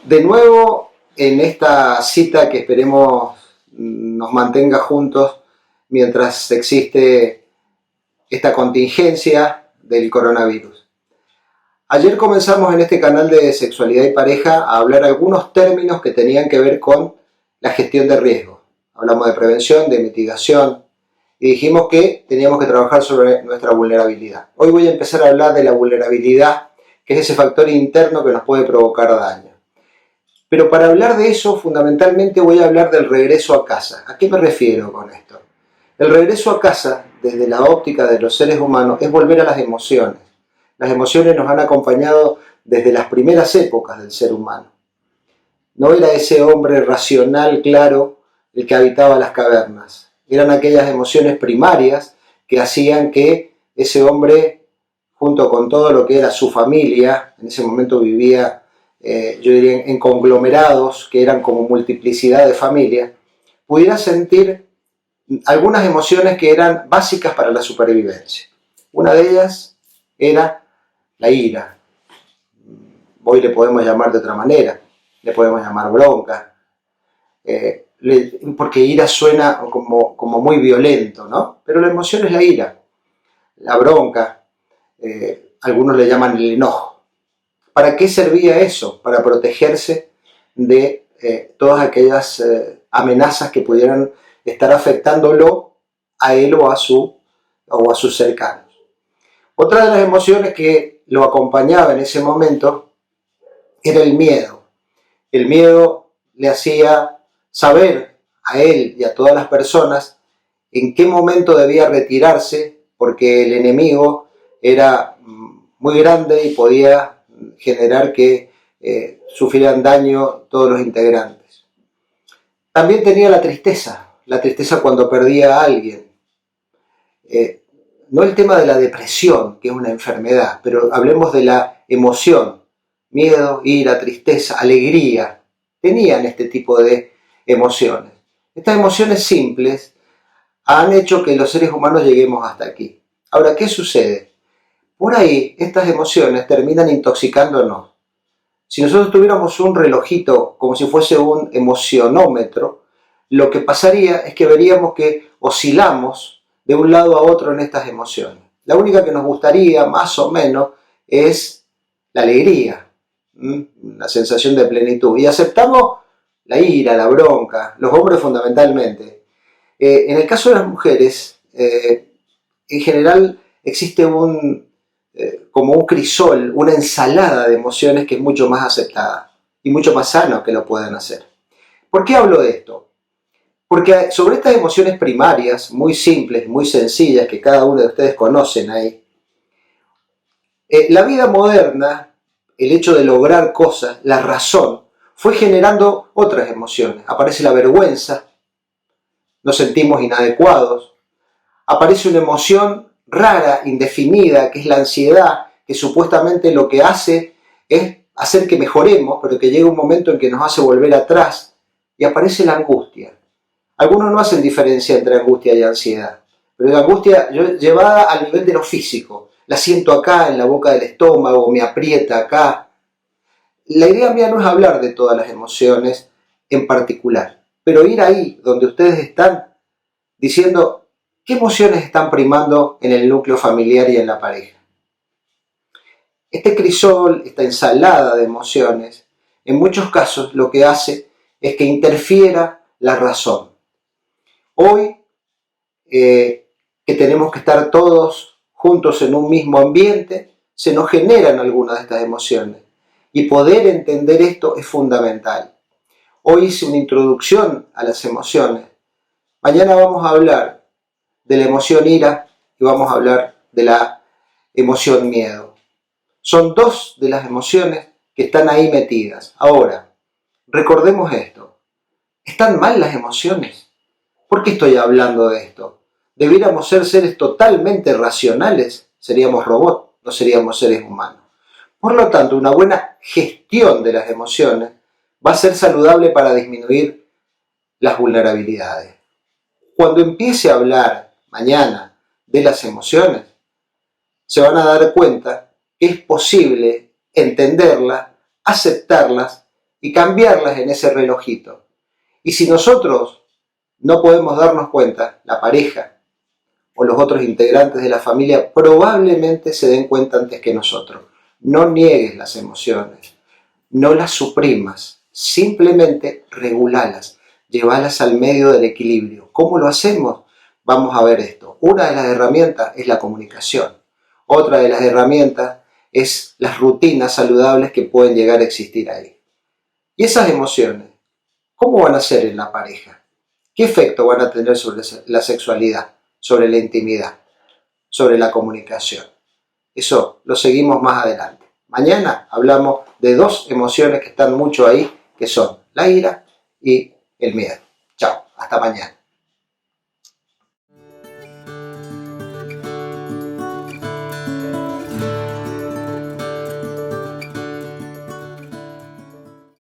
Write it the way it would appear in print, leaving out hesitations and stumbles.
De nuevo, en esta cita que esperemos nos mantenga juntos mientras existe esta contingencia del coronavirus. Ayer comenzamos en este canal de Sexualidad y Pareja a hablar algunos términos que tenían que ver con la gestión de riesgos. Hablamos de prevención, de mitigación y dijimos que teníamos que trabajar sobre nuestra vulnerabilidad. Hoy voy a empezar a hablar de la vulnerabilidad, que es ese factor interno que nos puede provocar daño. Pero para hablar de eso, fundamentalmente voy a hablar del regreso a casa. ¿A qué me refiero con esto? El regreso a casa, desde la óptica de los seres humanos, es volver a las emociones. Las emociones nos han acompañado desde las primeras épocas del ser humano. No era ese hombre racional, claro, el que habitaba las cavernas. Eran aquellas emociones primarias que hacían que ese hombre, junto con todo lo que era su familia, en ese momento vivía, yo diría, en conglomerados, que eran como multiplicidad de familias, pudiera sentir algunas emociones que eran básicas para la supervivencia. Una de ellas era la ira. Hoy le podemos llamar de otra manera, le podemos llamar bronca, porque ira suena como muy violento, ¿no? Pero la emoción es la ira, la bronca, algunos le llaman el enojo. ¿Para qué servía eso? Para protegerse de todas aquellas amenazas que pudieran estar afectándolo a él o a sus cercanos. Otra de las emociones que lo acompañaba en ese momento era el miedo. El miedo le hacía saber a él y a todas las personas en qué momento debía retirarse, porque el enemigo era muy grande y podía generar que sufrieran daño todos los integrantes. También tenía la tristeza cuando perdía a alguien. No el tema de la depresión, que es una enfermedad, pero hablemos de la emoción, miedo, ira, tristeza, alegría. Tenían este tipo de emociones. Estas emociones simples han hecho que los seres humanos lleguemos hasta aquí. Ahora, ¿qué sucede? Por ahí, estas emociones terminan intoxicándonos. Si nosotros tuviéramos un relojito como si fuese un emocionómetro, lo que pasaría es que veríamos que oscilamos de un lado a otro en estas emociones. La única que nos gustaría, más o menos, es la alegría, la sensación de plenitud. Y aceptamos la ira, la bronca, los hombres fundamentalmente. En el caso de las mujeres, en general existe como un crisol, una ensalada de emociones que es mucho más aceptada y mucho más sano que lo puedan hacer. ¿Por qué hablo de esto? Porque sobre estas emociones primarias, muy simples, muy sencillas, que cada uno de ustedes conocen ahí, la vida moderna, el hecho de lograr cosas, la razón, fue generando otras emociones. Aparece la vergüenza, nos sentimos inadecuados, aparece una emoción rara, indefinida, que es la ansiedad, que supuestamente lo que hace es hacer que mejoremos, pero que llega un momento en que nos hace volver atrás, y aparece la angustia. Algunos no hacen diferencia entre angustia y ansiedad, pero la angustia llevada al nivel de lo físico, la siento acá, en la boca del estómago, me aprieta acá. La idea mía no es hablar de todas las emociones en particular, pero ir ahí donde ustedes están diciendo qué emociones están primando en el núcleo familiar y en la pareja. Este crisol, esta ensalada de emociones, en muchos casos lo que hace es que interfiera la razón. Hoy, que tenemos que estar todos juntos en un mismo ambiente, se nos generan algunas de estas emociones. Y poder entender esto es fundamental. Hoy hice una introducción a las emociones. Mañana vamos a hablar de la emoción ira y vamos a hablar de la emoción miedo. Son dos de las emociones que están ahí metidas. Ahora, recordemos esto. ¿Están mal las emociones? ¿Por qué estoy hablando de esto? ¿Debiéramos ser seres totalmente racionales? Seríamos robots, no seríamos seres humanos. Por lo tanto, una buena gestión de las emociones va a ser saludable para disminuir las vulnerabilidades. Cuando empiece a hablar mañana de las emociones, se van a dar cuenta que es posible entenderlas, aceptarlas y cambiarlas en ese relojito. Y si nosotros no podemos darnos cuenta, la pareja o los otros integrantes de la familia probablemente se den cuenta antes que nosotros. No niegues las emociones, no las suprimas, simplemente regulalas, llévalas al medio del equilibrio. ¿Cómo lo hacemos? Vamos a ver esto. Una de las herramientas es la comunicación. Otra de las herramientas es las rutinas saludables que pueden llegar a existir ahí. Y esas emociones, ¿cómo van a ser en la pareja? ¿Qué efecto van a tener sobre la sexualidad, sobre la intimidad, sobre la comunicación? Eso lo seguimos más adelante. Mañana hablamos de dos emociones que están mucho ahí, que son la ira y el miedo. Chao, hasta mañana.